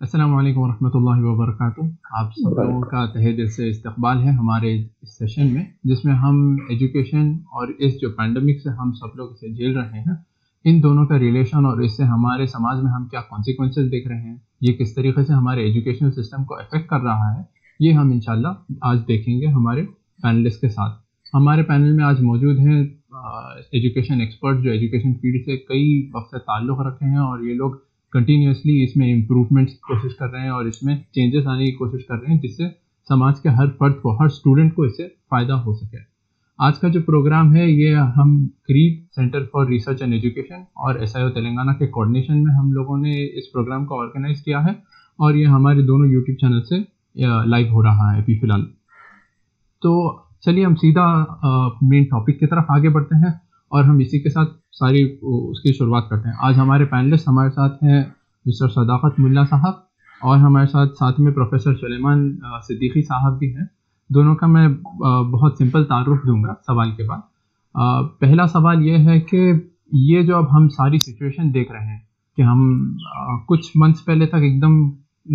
السلام علیکم ورحمۃ اللہ وبرکاتہ. آپ سب لوگوں کا تہہ دل سے استقبال ہے ہمارے اس سیشن میں، جس میں ہم ایجوکیشن اور اس جو پینڈیمک سے ہم سب لوگ اسے جھیل رہے ہیں، ان دونوں کا ریلیشن اور اس سے ہمارے سماج میں ہم کیا کانسیکوینسز دیکھ رہے ہیں، یہ کس طریقے سے ہمارے ایجوکیشن سسٹم کو افیکٹ کر رہا ہے، یہ ہم انشاءاللہ آج دیکھیں گے ہمارے پینلسٹ کے ساتھ. ہمارے پینل میں آج موجود ہیں ایجوکیشن ایکسپرٹ جو ایجوکیشن فیلڈ سے کئی وقت سے تعلق رکھے ہیں، اور یہ لوگ کنٹینیوسلی اس میں امپروومنٹس کی کوشش کر رہے ہیں اور اس میں چینجز آنے کی کوشش کر رہے ہیں، جس سے سماج کے ہر فرد کو، ہر اسٹوڈنٹ کو اس سے فائدہ ہو سکے. آج کا جو پروگرام ہے یہ ہم کریب centre for research and education اور SIO تلنگانہ کے کوآرڈینیشن میں ہم لوگوں نے اس پروگرام کو آرگنائز کیا ہے، اور یہ ہمارے دونوں یوٹیوب چینل سے لائیو ہو رہا ہے ابھی فی الحال. تو چلیے ہم سیدھا مین ٹاپک کی طرف آگے بڑھتے ہیں اور ہم اسی کے ساتھ ساری اس کی شروعات کرتے ہیں. آج ہمارے پینلسٹ ہمارے ساتھ ہیں مسٹر صداقت ملا صاحب، اور ہمارے ساتھ میں پروفیسر سلیمان صدیقی صاحب بھی ہیں. دونوں کا میں بہت سمپل تعارف دوں گا سوال کے بعد. پہلا سوال یہ ہے کہ یہ جو اب ہم ساری سچویشن دیکھ رہے ہیں کہ ہم کچھ منتھس پہلے تک ایک دم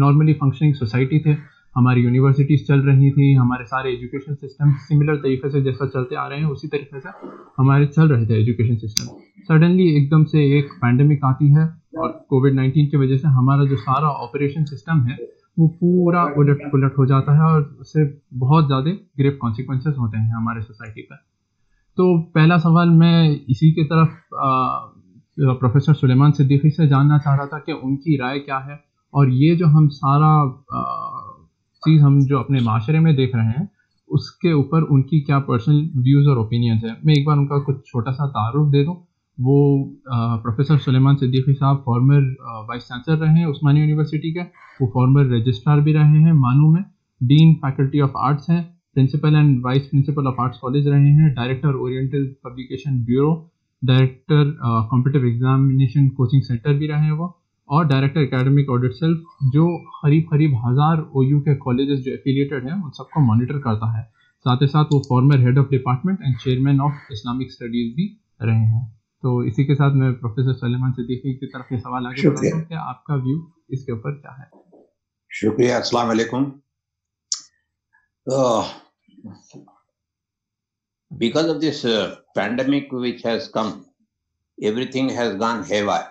نارملی فنکشننگ سوسائٹی تھے، ہماری یونیورسٹیز چل رہی تھیں، ہمارے سارے ایجوکیشن سسٹم سملر طریقے سے جیسا چلتے آ رہے ہیں اسی طریقے سے ہمارے چل رہے تھے ایجوکیشن سسٹم. سڈنلی ایک دم سے ایک پینڈیمک آتی ہے اور کووڈ-19 کی وجہ سے ہمارا جو سارا آپریشن سسٹم ہے وہ پورا الٹ پلٹ ہو جاتا ہے، اور اس سے بہت زیادہ گریو کانسیکوینسز ہوتے ہیں ہمارے سوسائٹی پر. تو پہلا سوال میں اسی کی طرف پروفیسر سلیمان صدیقی سے جاننا چاہ رہا تھا کہ ان کی رائے کیا ہے، اور یہ جو ہم سارا چیز ہم جو اپنے معاشرے میں دیکھ رہے ہیں اس کے اوپر ان کی کیا پرسنل ویوز اور اوپینینز ہیں. میں ایک بار ان کا کچھ چھوٹا سا تعارف دے دوں. وہ پروفیسر سلیمان صدیقی صاحب فارمر وائس چانسلر رہے ہیں عثمانی یونیورسٹی کے، وہ فارمر رجسٹرار بھی رہے ہیں مانو میں، ڈین فیکلٹی آف آرٹس ہیں، principal and vice principal of arts college رہے ہیں، director oriental publication bureau, director competitive examination coaching centre بھی رہے ہیں وہ، اور ڈائریکٹر اکیڈمک آڈٹ سیل جو قریب 1000 OU کے کالجز جو ایفیلیٹڈ ہیں ان سب کو مانیٹر کرتا ہے. ساتھ ہی ساتھ وہ former head of department and chairman of Islamic studies بھی رہے ہیں. تو اسی کے ساتھ میں پروفیسر سلیمان صدیقی کی طرف یہ سوال آگے بڑھاتا ہوں کہ آپ کا ویو اس کے اوپر کیا ہے. شکریہ. السلام علیکم. Because of this pandemic which has come, everything has gone haywire.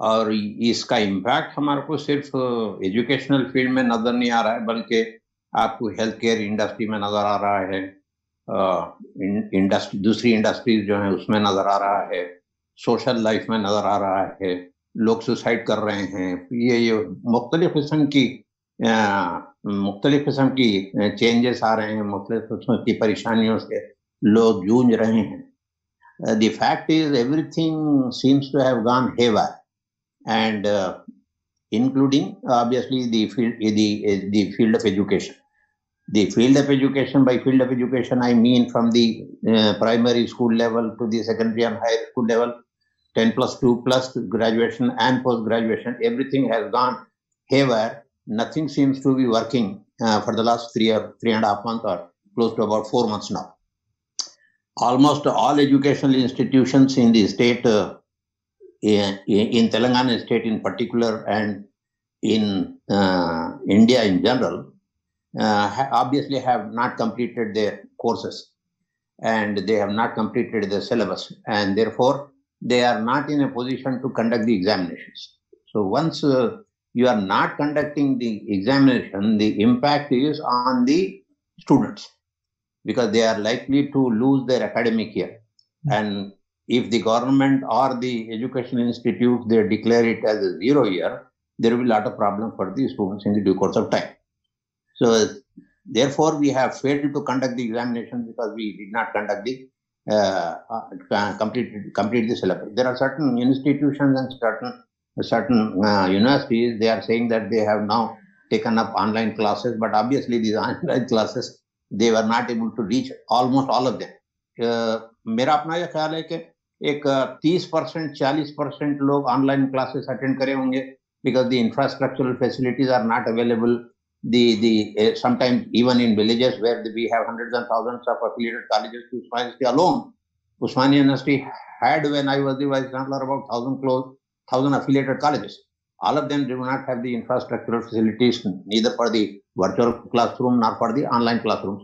اور اس کا امپیکٹ ہمارے کو صرف ایجوکیشنل فیلڈ میں نظر نہیں آ رہا ہے، بلکہ آپ کو ہیلتھ کیئر انڈسٹری میں نظر آ رہا ہے، دوسری انڈسٹریز جو ہیں اس میں نظر آ رہا ہے، سوشل لائف میں نظر آ رہا ہے. لوگ سوسائڈ کر رہے ہیں. یہ مختلف قسم کی چینجز آ رہے ہیں، مختلف قسم کی پریشانیوں سے لوگ جونج رہے ہیں. The fact is everything seems to have gone haywire, and including obviously the field of education. The field of education, by field of education I mean from the primary school level to the secondary and higher school level, 10+2 plus graduation and post graduation, everything has gone haywire. Nothing seems to be working for the last 3.5 months or close to about 4 months now. Almost all educational institutions in the state, in Telangana state in particular, and in India in general, obviously have not completed their courses, and they have not completed their syllabus, and therefore they are not in a position to conduct the examinations. So once you are not conducting the examination, the impact is on the students, because they are likely to lose their academic year. And if the government or the education institute, they declare it as a 0 year, there will be a lot of problems for the students in the due course of time. So therefore we have failed to conduct the examination because we did not conduct the complete the syllabus. There are certain institutions and certain universities, they are saying that they have now taken up online classes, but obviously these online classes, they were not able to reach almost all of them. میرا اپنا یہ خیال ہے کہ ایک 30% 40% لوگ on line classes attend کرے ہوں گے، because the infrastructural facilities are not available. Sometimes even in villages where we have hundreds and thousands of affiliated colleges to Usmania University alone. Usmania University had, when I was the vice chancellor, about 1,000 affiliated colleges. All of them do not have the infrastructural facilities, neither for the virtual classroom nor for the online classrooms.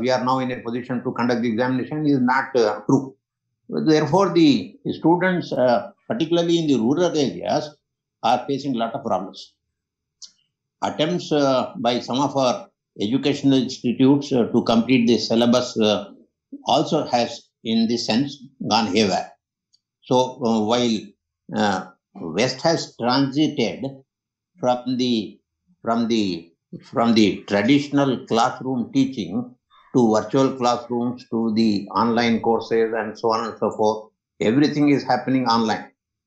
we are now in a position to conduct the examination, is not true. Therefore, the students, particularly in the rural areas, are facing a lot of problems. Attempts by some of our educational institutes to complete the syllabus also has, in this sense, gone haywire. So while West has transited from the traditional classroom teaching to virtual classrooms, to the online courses and so on and so forth, everything is happening online.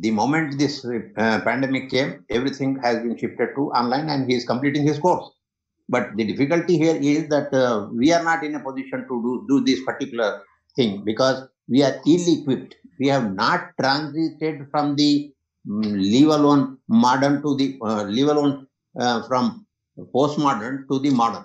The moment this pandemic came, everything has been shifted to online and he is completing his course. But the difficulty here is that we are not in a position to do this particular thing because we are ill-equipped. We have not transited from the leave-alone modern to the leave-alone from postmodern to the modern.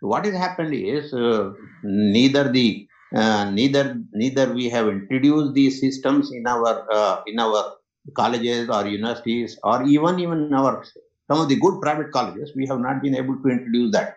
So what has happened is neither we have introduced these systems in our colleges or universities, or even some of the good private colleges, we have not been able to introduce that.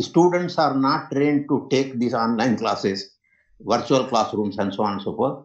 students are not trained to take these online classes, virtual classrooms and so on and so forth.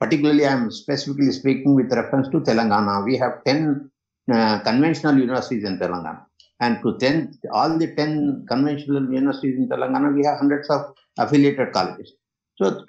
Particularly, I am specifically speaking with reference to Telangana. We have 10 conventional universities in Telangana. And to all the 10 conventional universities in Telangana, we have hundreds of affiliated colleges. So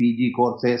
PG courses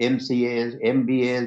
MCAs, MBAs,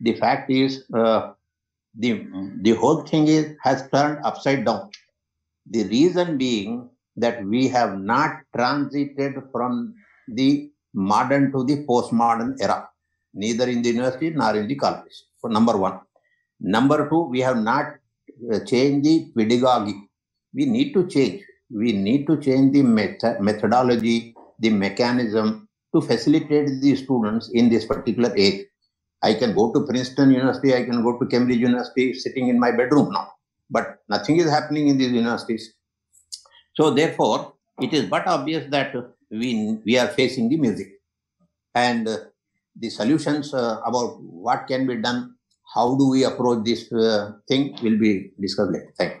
The fact is, the whole thing has turned upside down. The reason being that we have not transited from the modern to the postmodern era, neither in the university nor in the college. So number one. Number two, we have not changed the pedagogy. We need to change. We need to change the methodology, the mechanism to facilitate the students in this particular age. I can go to Princeton University, I can go to Cambridge University sitting in my bedroom now, but nothing is happening in these universities. So therefore, it is but obvious that we are facing the music. And the solutions about what can be done, how do we approach this thing will be discussed later. Thank you.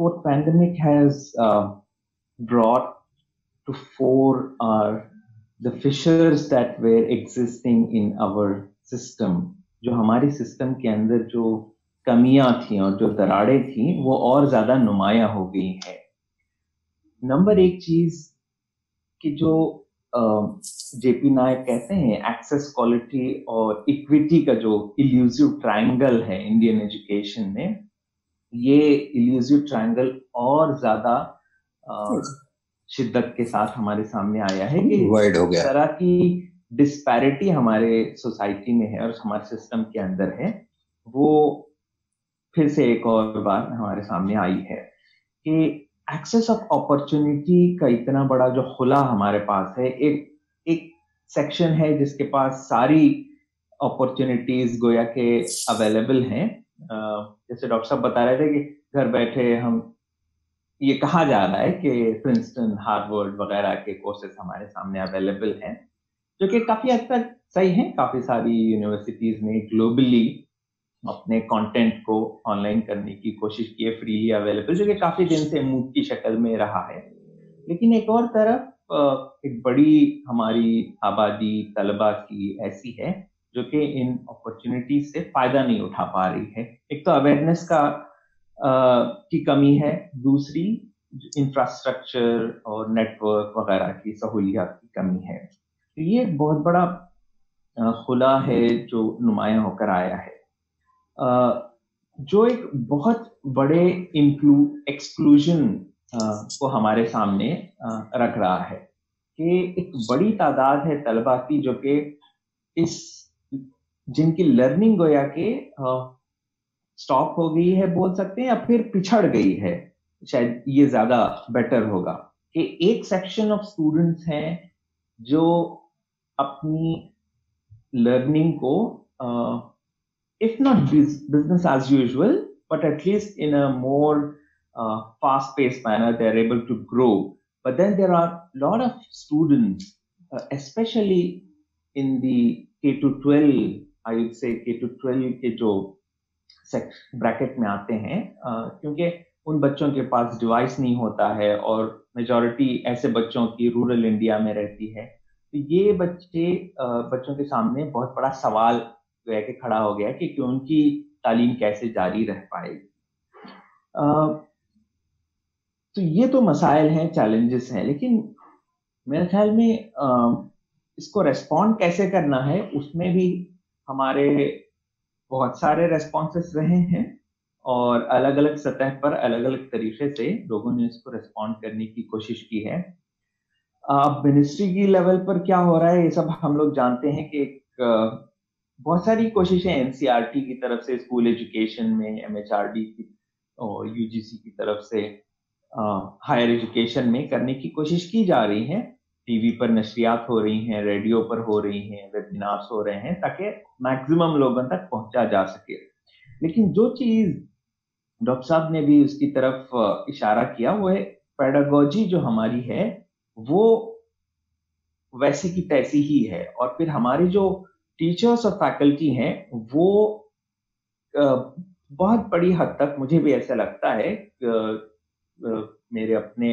what pandemic has brought to fore our the fissures that were existing in our system, جو ہماری system کے اندر جو کمیاں تھیں اور جو دراڑیں تھیں وہ اور زیادہ نمایاں ہو گئی ہیں. نمبر ایک چیز کہ جو جے پی نائک کہتے ہیں ایکسیس، کوالٹی اور اکویٹی کا جو ایلیوزو ٹرائنگل ہے انڈین ایجوکیشن میں، یہ ایلیوزو ٹرائنگل اور زیادہ شدت کے ساتھ ہمارے سامنے آیا ہے کہ وائڈ ہو گیا. اس طرح کی ڈسپیرٹی ہمارے سوسائٹی میں ہے اور ہمارے سسٹم کے اندر ہے، وہ پھر سے ایک اور بار ہمارے سامنے آئی ہے کہ ایکسیس آف اپرچونٹی کا اتنا بڑا جو خلا ہمارے پاس ہے. ایک سیکشن ہے جس کے پاس ساری اپرچونٹیز گویا کہ اویلیبل ہیں. جیسے ڈاکٹر صاحب بتا رہے تھے کہ گھر بیٹھے ہم یہ کہا جا رہا ہے کہ پرنسٹن، ہارورڈ وغیرہ کے کورسز ہمارے سامنے اویلیبل ہیں، جو کہ کافی حد تک صحیح ہیں. کافی ساری یونیورسٹیز نے گلوبلی اپنے کانٹینٹ کو آن لائن کرنے کی کوشش کی ہے، فریلی اویلیبل، جو کہ کافی دن سے موڈ کی شکل میں رہا ہے. لیکن ایک اور طرف ایک بڑی ہماری آبادی طلباء کی ایسی ہے جو کہ ان اپرچونٹیز سے فائدہ نہیں اٹھا پا رہی ہے. ایک تو اویئرنیس کی کمی ہے، دوسری انفراسٹرکچر اور نیٹ ورک وغیرہ کی سہولیات کی کمی ہے. تو یہ ایک بہت بڑا خلا ہے جو نمایاں ہو کر آیا ہے، جو ایک بہت بڑے ایکسکلوژن کو ہمارے سامنے رکھ رہا ہے کہ ایک بڑی تعداد ہے طلباء کی جو کہ جن کی لرننگ گویا کہ سٹاپ ہو گئی ہے بول سکتے ہیں، یا پھر پچھڑ گئی ہے، شاید یہ زیادہ بیٹر ہوگا. کہ ایک سیکشن آف اسٹوڈنٹس ہیں جو اپنی لرننگ کو if not business as usual, but at least in a more fast-paced manner, they're able to grow. But then there are a lot of students, especially in the K-12, I would say K-12 کے جو bracket میں آتے ہیں، کیونکہ ان بچوں کے پاس device نہیں ہوتا ہے اور میجورٹی ایسے بچوں کی رورل انڈیا میں رہتی ہے. تو یہ بچوں کے سامنے بہت بڑا سوال کہ کھڑا ہو گیا کہ ان کی تعلیم کیسے جاری رہ پائے گی. تو یہ تو مسائل ہیں، چیلنجز ہیں، لیکن میرے خیال میں اس کو ریسپونڈ کیسے کرنا ہے اس میں بھی ہمارے بہت سارے ریسپانسز رہے ہیں، اور الگ الگ سطح پر الگ الگ طریقے سے لوگوں نے اس کو ریسپونڈ کرنے کی کوشش کی ہے. اب منسٹری کی لیول پر کیا ہو رہا ہے یہ سب ہم لوگ جانتے ہیں کہ بہت ساری کوششیں این سی آر ٹی کی طرف سے اسکول ایجوکیشن میں، ایم ایچ آر ڈی کی اور یو جی سی کی طرف سے ہائر ایجوکیشن میں کرنے کی کوشش کی جا رہی ہیں. ٹی وی پر نشریات ہو رہی ہیں، ریڈیو پر ہو رہی ہیں، ویبینارس ہو رہے ہیں تاکہ میکسیمم لوگوں تک پہنچا جا سکے. لیکن جو چیز ڈاکٹر صاحب نے بھی اس کی طرف اشارہ کیا وہ ہے پیڈاگوجی جو ہماری ہے وہ ویسے کی تیسی ہی ہے، اور پھر ہماری جو ٹیچرس اور فیکلٹی ہیں وہ بہت بڑی حد تک مجھے بھی ایسا لگتا ہے میرے اپنے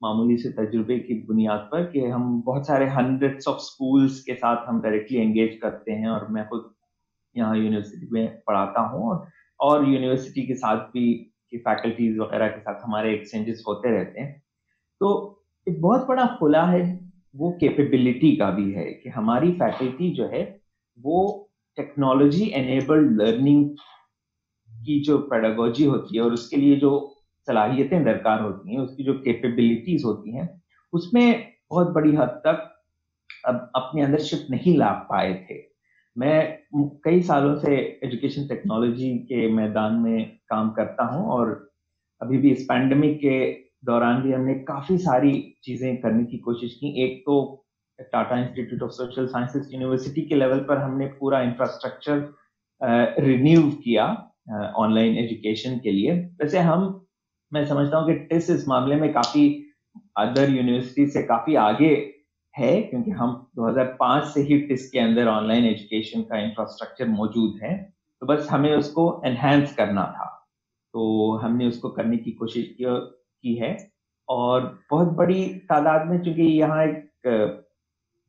معمولی سے تجربے کی بنیاد پر کہ ہم بہت سارے ہنڈریڈس آف سکولز کے ساتھ ہم ڈائریکٹلی انگیج کرتے ہیں، اور میں خود یہاں یونیورسٹی میں پڑھاتا ہوں اور یونیورسٹی کے ساتھ بھی فیکلٹیز وغیرہ کے ساتھ ہمارے ایکسچینجز ہوتے رہتے ہیں. تو ایک بہت بڑا خلا ہے وہ کیپیبلٹی کا بھی ہے کہ ہماری فیکلٹی جو ہے وہ ٹیکنالوجی انیبلڈ لرننگ کی جو پیڈاگوجی ہوتی ہے اور اس کے لیے جو صلاحیتیں درکار ہوتی ہیں، اس کی جو کیپیبلٹیز ہوتی ہیں، اس میں بہت بڑی حد تک اپنے اندر شفٹ نہیں لا پائے تھے. میں کئی سالوں سے ایجوکیشن ٹیکنالوجی کے میدان میں کام کرتا ہوں، اور ابھی بھی اس پینڈیمک کے دوران بھی ہم نے کافی ساری چیزیں کرنے کی کوشش کی. ایک تو Tata institute of social sciences university کے لیول پر ہم نے پورا انفراسٹرکچر رینیو کیا آن لائن ایجوکیشن کے لیے. ویسے میں سمجھتا ہوں کہ ٹس اس معاملے میں کافی ادر یونیورسٹی سے کافی آگے ہے، کیونکہ ہم 2005 سے ہی ٹس کے اندر آن لائن ایجوکیشن کا انفراسٹرکچر موجود ہے، تو بس ہمیں اس کو انہینس کرنا تھا. تو ہم نے اس کو کرنے کی کوشش کی ہے، اور بہت بڑی تعداد میں، چونکہ یہاں ایک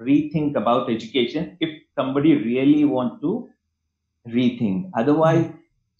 rethink about education if somebody really want to rethink. Otherwise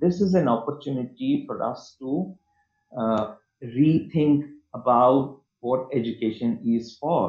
this is an opportunity for us to rethink about what education is for.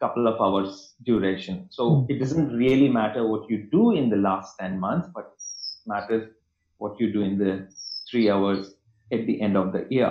couple of hours duration. So it doesn't really matter what you do in the last 10 months, but it matters what you do in the 3 hours at the end of the year.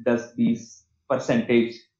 10-20%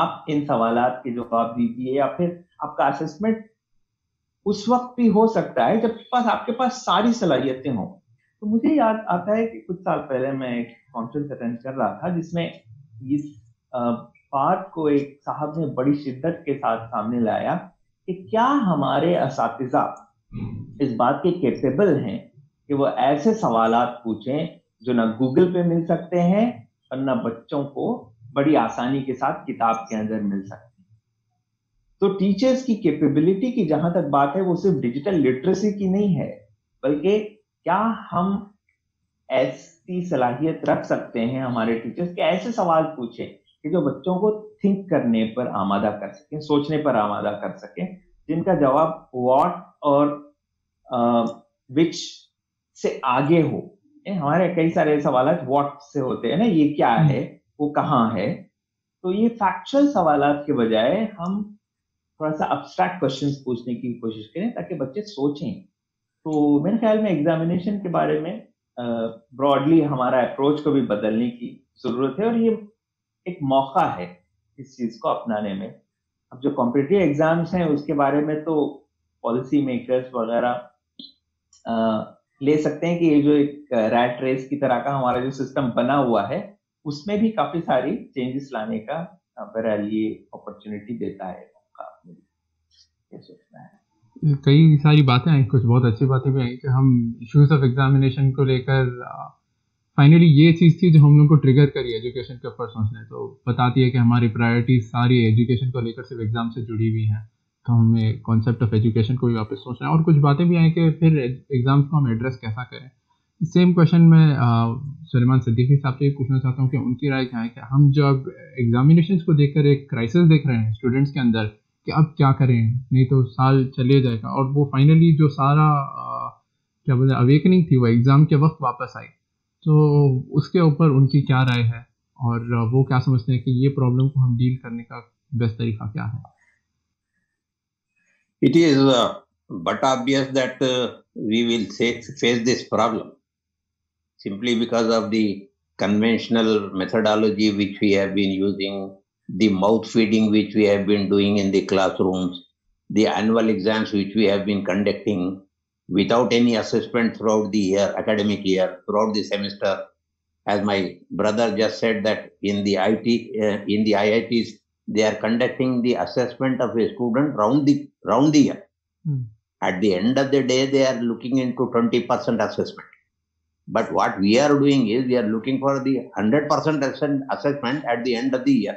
آپ ان سوالات کے جواب دیجیے، یا پھر آپ کا assessment اس وقت بھی ہو سکتا ہے جب آپ کے پاس ساری صلاحیتیں ہوں. تو مجھے یاد آتا ہے کہ کچھ سال پہلے میں ایک کانفرنس اٹینڈ کر رہا تھا جس میں اس بات کو ایک صاحب نے بڑی شدت کے ساتھ سامنے لایا کہ کیا ہمارے اساتذہ اس بات کے کیپیبل ہیں کہ وہ ایسے سوالات پوچھیں جو نہ گوگل پہ مل سکتے ہیں اور نہ بچوں کو بڑی آسانی کے ساتھ کتاب کے اندر مل سکتے ہیں. تو ٹیچرز کی کیپیبلٹی کی جہاں تک بات ہے وہ صرف ڈیجیٹل لٹریسی کی نہیں ہے، بلکہ کیا ہم ایسی صلاحیت رکھ سکتے ہیں ہمارے ٹیچرز کہ ایسے سوال پوچھیں کہ جو بچوں کو تھنک کرنے پر آمادہ کر سکیں، سوچنے پر آمادہ کر سکیں، جن کا جواب واٹ اور وچ سے آگے ہو. ہمارے کئی سارے سوالات واٹ سے ہوتے ہیں نا، یہ کیا ہے، وہ کہاں ہے. تو یہ فیکچوئل سوالات کے بجائے ہم تھوڑا سا ابسٹریکٹ کوشچنز پوچھنے کی کوشش کریں تاکہ بچے سوچیں. تو میرے خیال میں ایگزامینیشن کے بارے میں براڈلی ہمارا اپروچ کو بھی بدلنے کی ضرورت ہے، اور یہ ایک موقع ہے اس چیز کو اپنانے میں. اب جو کمپٹیٹیو ایگزامس ہیں اس کے بارے میں تو پالیسی میکرز وغیرہ لے سکتے ہیں کہ یہ جو ایک ریٹ ریس کی طرح کا ہمارا جو سسٹم بنا ہوا ہے اس میں بھی کافی ساری چینجز لانے کا بہرحال یہ اپرچونٹی دیتا ہے. کئی ساری باتیں آئیں، کچھ بہت اچھی باتیں بھی آئیں کہ ہم ایشوز آف ایگزامینیشن کو لے کر فائنلی یہ چیز تھی جو ہم لوگ کو ٹریگر کری ایجوکیشن کے اوپر سوچنے. تو بتاتی ہے کہ ہماری پرائرٹیز ساری ایجوکیشن کو لے کر صرف ایگزام سے جڑی ہوئی ہیں، تو ہمیں کانسیپٹ آف ایجوکیشن کو بھی واپس سوچنا ہے. اور کچھ باتیں بھی آئیں کہ پھر ایگزامس کو ہم ایڈریس کیسا کریں. سیم کویشچن میں سلیمان صدیقی صاحب سے پوچھنا چاہتا ہوں کہ ان کی رائے کیا ہے کہ ہم جب ایگزامینیشنس کو دیکھ کر ایک کرائسس دیکھ رہے ہیں اسٹوڈنٹس کے اندر کہ اب کیا کریں، نہیں تو سال چلے جائے گا، اور وہ فائنلی جو سارا کیا بولتے اویکننگ تھی وہ ایگزام کے وقت واپس آئی. تو اس کے اوپر ان کی کیا رائے ہے اور وہ کیا سمجھتے ہیں کہ یہ پرابلم کو ہم ڈیل کرنے کا بیسٹ طریقہ کیا ہے؟ It is but obvious that we will face this problem simply because of the conventional methodology which we have been using, the mouth feeding which we have been doing in the classrooms, the annual exams which we have been conducting without any assessment throughout the year, academic year, throughout the semester. As my brother just said that in the IITs, they are conducting the assessment of a student round the year. At the end of the day, they are looking into 20% assessment. But what we are doing is we are looking for the 100% assessment at the end of the year.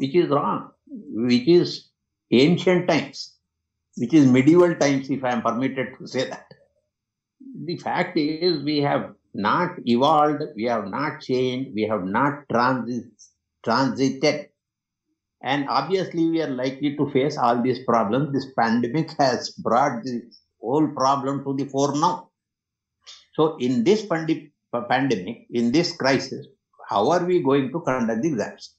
Which is wrong, which is ancient times, which is medieval times, if I am permitted to say that. The fact is we have not evolved, we have not changed, we have not transited. And obviously we are likely to face all these problems. This pandemic has brought this whole problem to the fore now. So in this pandemic, in this crisis, how are we going to conduct the exams?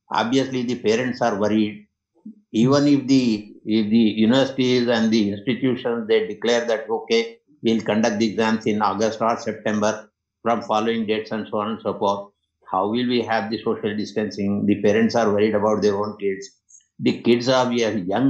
Obviously the parents are worried. Even if the universities and the institutions, they declare that, okay, we'll conduct the exams in August or September from following dates and so on and so forth. How will we have the social distancing? The parents are worried about their own kids. The kids are young.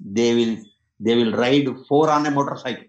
They will ride 4 on a motorcycle.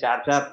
4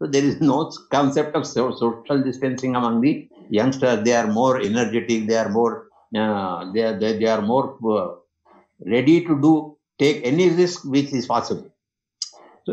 So there is no concept of social distancing among the youngsters. They are more energetic. They are more they are more ready to take any risk which is possible. So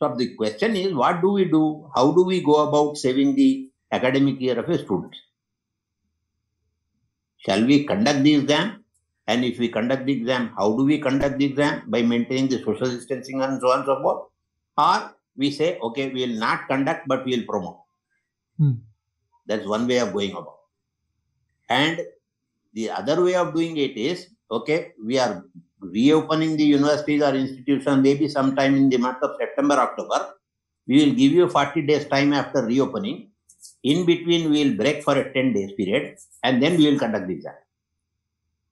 So the question is, what do we do? How do we go about saving the academic year of a student? Shall we conduct the exam? And if we conduct the exam, how do we conduct the exam? By maintaining the social distancing and so on and so forth? Or we say, okay, we will not conduct, but we will promote. That's one way of going about. And the other way of doing it is, okay, we are reopening the universities or institutions maybe sometime in the month of September, October. We will give you 40 days time after reopening. In between, we will break for a 10 days period and then we will conduct the exam.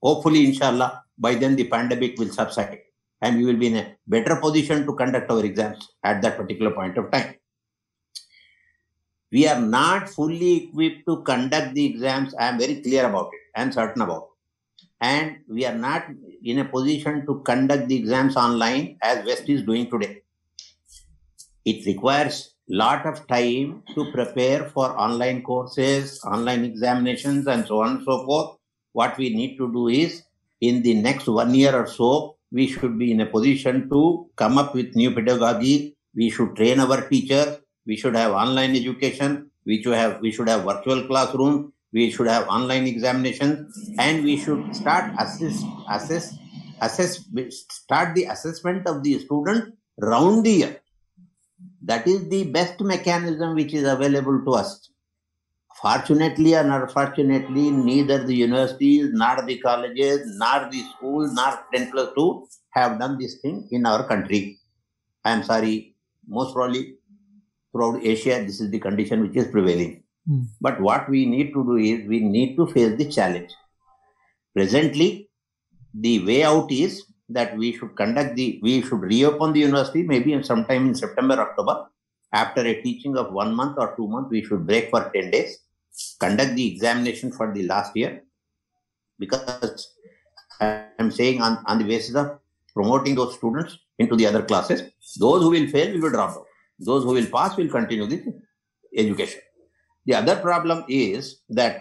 Hopefully, inshallah, by then the pandemic will subside and we will be in a better position to conduct our exams at that particular point of time. We are not fully equipped to conduct the exams. I am very clear about it. I am certain about it. And we are not in a position to conduct the exams online as West is doing today. It requires lot of time to prepare for online courses, online examinations, and so on and so forth. What we need to do is, in the next 1 year or so, we should be in a position to come up with new pedagogy. We should train our teachers. We should have online education. We should have virtual classrooms. We should have online examinations, and we should start start the assessment of the student round the year. That is the best mechanism which is available to us. Fortunately or unfortunately, neither the universities, nor the colleges, nor the schools, nor 10+2 have done this thing in our country. I am sorry, most probably throughout Asia, this is the condition which is prevailing. But what we need to do is, we need to face the challenge. Presently, the way out is that we should reopen the university maybe sometime in September, October. After a teaching of 1 month or 2 months, we should break for 10 days, conduct the examination for the last year. Because I am saying on the basis of promoting those students into the other classes, those who will fail will drop out. Those who will pass will continue the education. The other problem is that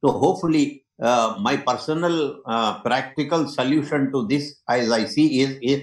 So hopefully my personal practical solution to this, as I see, is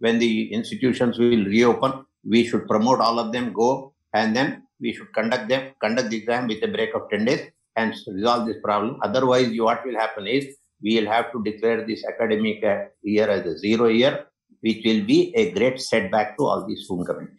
when the institutions will reopen, we should promote all of them, go, and then we should conduct the exam with a break of 10 days and resolve this problem. Otherwise, what will happen is, we will have to declare this academic year as a 0 year, which will be a great setback to all the student community.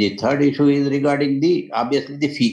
The third issue is regarding obviously the fee.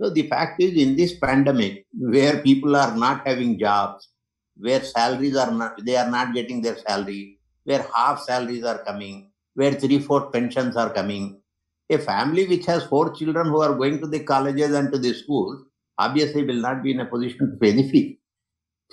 So the fact is, in this pandemic, where people are not having jobs, where salaries are not, they are not getting their salary, where half salaries are coming, where 3/4 pensions are coming, a family which has 4 children who are going to the colleges and to the schools, obviously will not be in a position to pay the fee.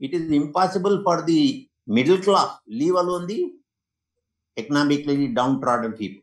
It is impossible for the middle class, leave alone the economically downtrodden people.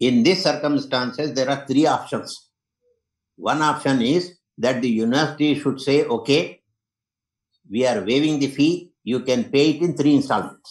in these circumstances there are 3 options. One option is that the university should say, okay, we are waiving the fee, you can pay it in 3 installments.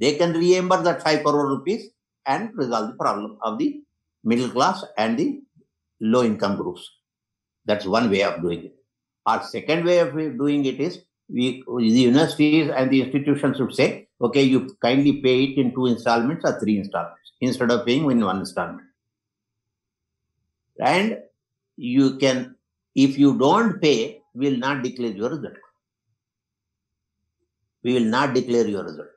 They can reimburse that 5 crore rupees and resolve the problem of the middle class and the low income groups. That's one way of doing it. Our second way of doing it is, the universities and the institutions should say, okay, you kindly pay it in 2 installments or 3 installments instead of paying in 1 installment. And you can, if you don't pay, we will not declare your result. We will not declare your result.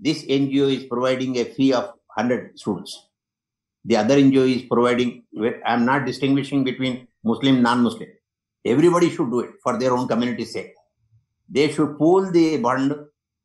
this NGO is providing a fee of 100 students. The other NGO is providing, I am not distinguishing between Muslim, non-Muslim. Everybody should do it for their own community's sake. They should pool the fund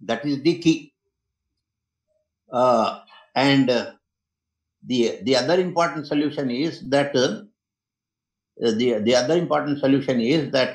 That is the key. And the other important solution is that the other important solution is that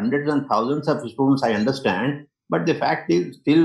hundreds and thousands of students, I understand, but the fact is still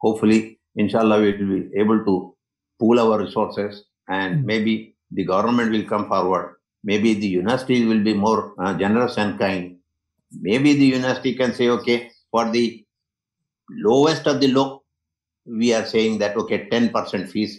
Hopefully, inshallah, we will be able to pool our resources. And maybe the government will come forward. Maybe the universities will be more generous and kind. Maybe the university can say, okay, for the lowest of the low, we are saying that, okay, 10% fees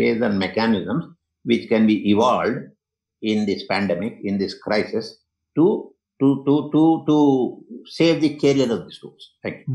ways and mechanisms which can be evolved in this pandemic, in this crisis, to save the career of the students. Thank you.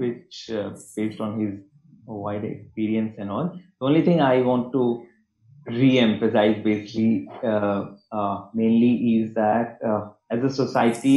which based on his wide experience and all. The only thing I want to re-emphasize basically mainly is that as a society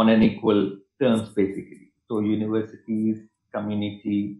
on an equal terms basically. So universities, community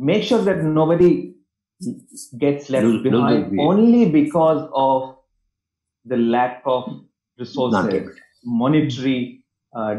make sure that nobody gets left behind only because of the lack of resources, monetary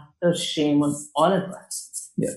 utter shame on all of us. Yeah.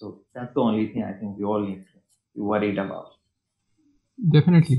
So that's the only thing I think we all need to be worried about. Definitely,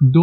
2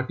RT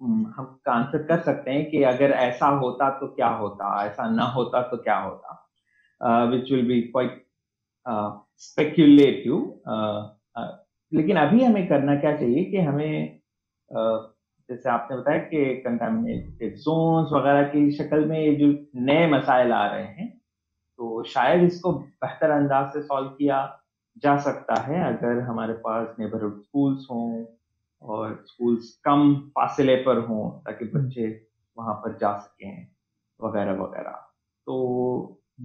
ہم کا answer کر سکتے ہیں کہ اگر ایسا ہوتا تو کیا ہوتا, ایسا نہ ہوتا تو کیا ہوتا, which will be quite speculative. لیکن ابھی ہمیں کرنا کیا چاہیے کہ ہمیں جیسے آپ نے بتایا کہ کنٹامینیٹڈ زونز وغیرہ کی شکل میں جو نئے مسائل آ رہے ہیں, تو شاید اس کو بہتر انداز سے سالو کیا جا سکتا ہے اگر ہمارے پاس نیبرہڈ اسکولس ہوں اور اسکولس کم فاصلے پر ہوں تاکہ بچے وہاں پر جا سکیں وغیرہ وغیرہ. تو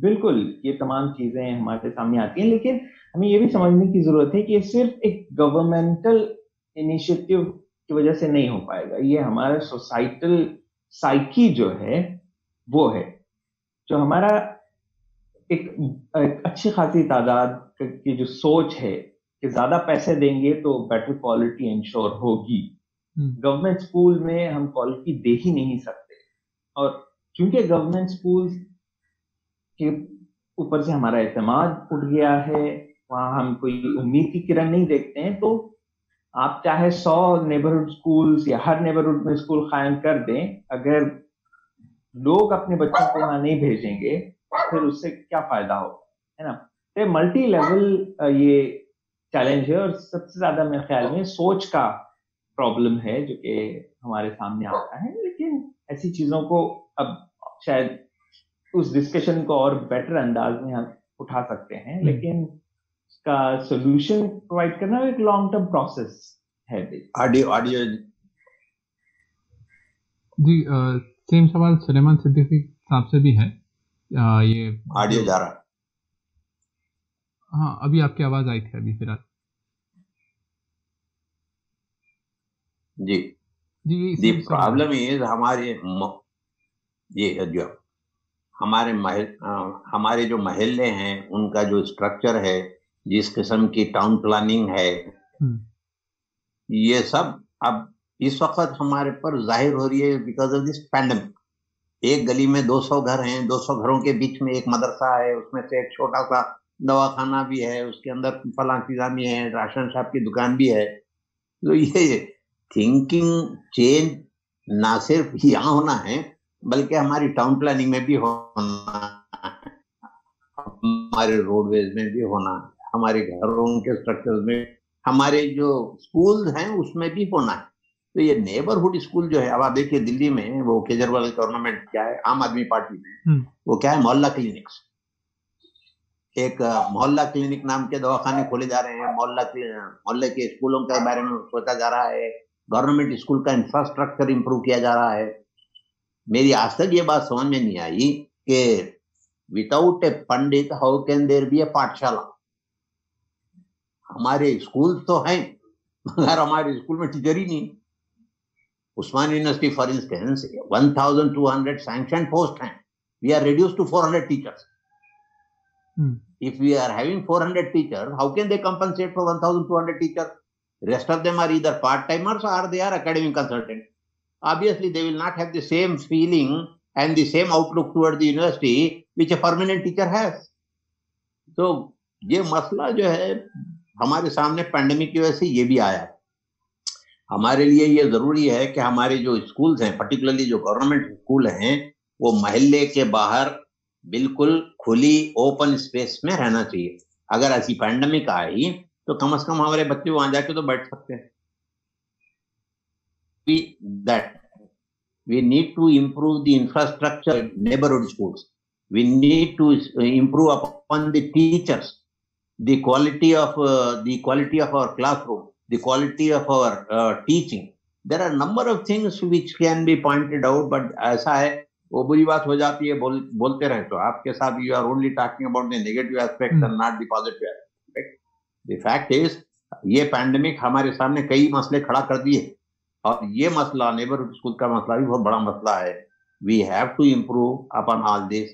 بالکل یہ تمام چیزیں ہمارے سامنے آتی ہیں, لیکن ہمیں یہ بھی سمجھنے کی ضرورت ہے کہ یہ صرف ایک گورنمنٹل انیشیٹو کی وجہ سے نہیں ہو پائے گا. یہ ہمارا سوسائٹل سائیکی جو ہے وہ ہے, جو ہمارا ایک اچھی خاصی تعداد کی جو سوچ ہے کہ زیادہ پیسے دیں گے تو بیٹر کوالٹی انشور ہوگی. گورنمنٹ اسکول میں ہم کوالٹی دے ہی نہیں سکتے, اور کیونکہ گورنمنٹ اسکول کے اوپر سے ہمارا اعتماد اٹھ گیا ہے, وہاں ہم کوئی امید کی کرن نہیں دیکھتے ہیں, تو آپ چاہے 100 نیبرہڈ اسکولس یا ہر نیبرہڈ میں اسکول قائم کر دیں, اگر لوگ اپنے بچوں کو وہاں نہیں بھیجیں گے پھر اس سے کیا فائدہ ہوگا, ہے نا. تو ملٹی لیول یہ چیلنج ہے, اور سب سے زیادہ میرے خیال میں سوچ کا پرابلم ہے جو کہ ہمارے سامنے آتا ہے. لیکن ایسی چیزوں کو اب شاید اس ڈسکشن کو اور بیٹر انداز میں ہم اٹھا سکتے ہیں, لیکن اس کا سولوشن پرووائڈ کرنا ایک لانگ ٹرم پروسیس ہے. آڈیو جی سیم سوال سلیمان صدیقی صاحب سے بھی ہے. یہ آڈیو جا رہا, ہاں ابھی آپ کی آواز آئی تھی ابھی فی الحال. جی جی دی پرابلم از ہمارے جو محلے ہیں ان کا جو اسٹرکچر ہے, جس قسم کی ٹاؤن پلاننگ ہے, یہ سب اب اس وقت ہمارے پر ظاہر ہو رہی ہے بیکاز آف دس پینڈمک. ایک گلی میں 200 گھر ہیں, 200 گھروں کے بیچ میں ایک مدرسہ ہے, اس میں سے ایک چھوٹا سا دواخانہ بھی ہے, اس کے اندر فلاں چیزاں بھی ہیں, راشن شاپ کی دکان بھی ہے. تو یہ تھنکنگ چینج نہ صرف یہاں ہونا ہے بلکہ ہماری ٹاؤن پلاننگ میں بھی ہونا ہے, ہمارے روڈ ویز میں بھی ہونا ہے, ہمارے گھروں کے اسٹرکچر میں, ہمارے جو اسکول ہیں اس میں بھی ہونا ہے. تو یہ نیبرہڈ اسکول جو ہے, اب آپ دیکھیے دلی میں وہ کیجریوال گورنمنٹ کیا ہے, عام آدمی پارٹی میں وہ کیا ہے, محلہ کلینکس. ایک محلہ کلینک نام کے دواخانے کھولے جا رہے ہیں, محلے کے اسکولوں کے بارے میں سوچا جا رہا ہے, گورنمنٹ اسکول کا انفراسٹرکچر امپروو کیا جا رہا ہے. میری آج تک یہ بات سمجھ میں نہیں آئی کہ without a pandit how can there be a پاٹھشالہ. ہمارے اسکول تو ہیں مگر ہمارے اسکول میں ٹیچر ہی نہیں. Osman university for instance 1200 sanction post ہیں, we are reduced to 400 teachers. If we are having 400 teachers, how can they compensate for 1200 teachers? Rest of them are either part-timers or they are academic consultants. Obviously, they will not have the same feeling and the same outlook toward the university which a permanent teacher has. So, یہ مسئلہ جو ہے ہمارے سامنے pandemic کی وجہ سے یہ بھی آیا. ہمارے لیے یہ ضروری ہے کہ ہمارے جو اسکولز ہیں, پرٹیکولرلی جو گورنمنٹ اسکول ہیں, وہ محلے کے باہر بالکل کھلی اوپن اسپیس میں رہنا چاہیے. اگر ایسی پینڈیمک آئی تو کم از کم ہمارے بچے وہاں جا کے تو بیٹھ سکتے ہیں. We need to improve the infrastructure in neighborhood schools. We need to improve upon the teachers, the quality of our classroom, the quality of our teaching. There are a number of things which can be pointed out, but ایسا ہے وہ بری بات ہو جاتی ہے, بولتے رہے تو آپ کے ساتھ you are only talking about the negative aspects and not the positive aspects. The fact is یہ پینڈیمک ہمارے سامنے کئی مسئلے کھڑا کر دیے, اور یہ مسئلہ نیبرہڈ اسکول کا مسئلہ بھی بہت بڑا مسئلہ ہے. We have to improve upon all this.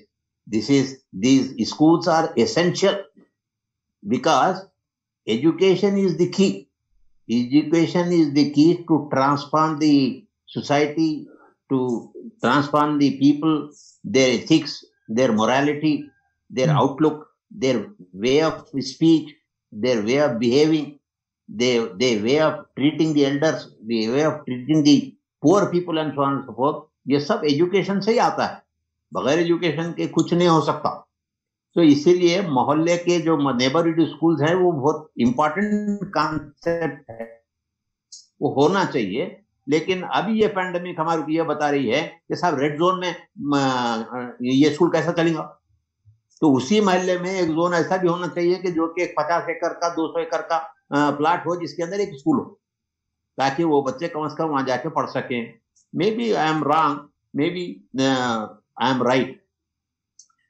These schools are essential because education is the key. Education is the key to transform the society, to transform the people, their ethics, their morality, their outlook, their way of speech, their way of behaving, their way of treating the elders, the way of treating the poor people and so on and so forth, یہ سب education سے ہی آتا ہے, بغیر education کے کچھ نہیں ہو سکتا. تو اسی لیے محلے کے جو نیبرہڈ اسکولز ہیں وہ بہت امپورٹنٹ کانسیپٹ ہے, وہ ہونا چاہیے. لیکن ابھی یہ پینڈیمک ہمارے کو یہ بتا رہی ہے کہ صاحب ریڈ زون میں یہ اسکول کیسا چلے گا. تو اسی محلے میں ایک زون ایسا بھی ہونا چاہیے کہ جو کہ 50 ایکڑ کا 200 ایکڑ کا پلاٹ ہو, جس کے اندر ایک اسکول ہو, تاکہ وہ بچے کم از کم وہاں جا کے پڑھ سکیں. Maybe I am wrong, maybe I am right,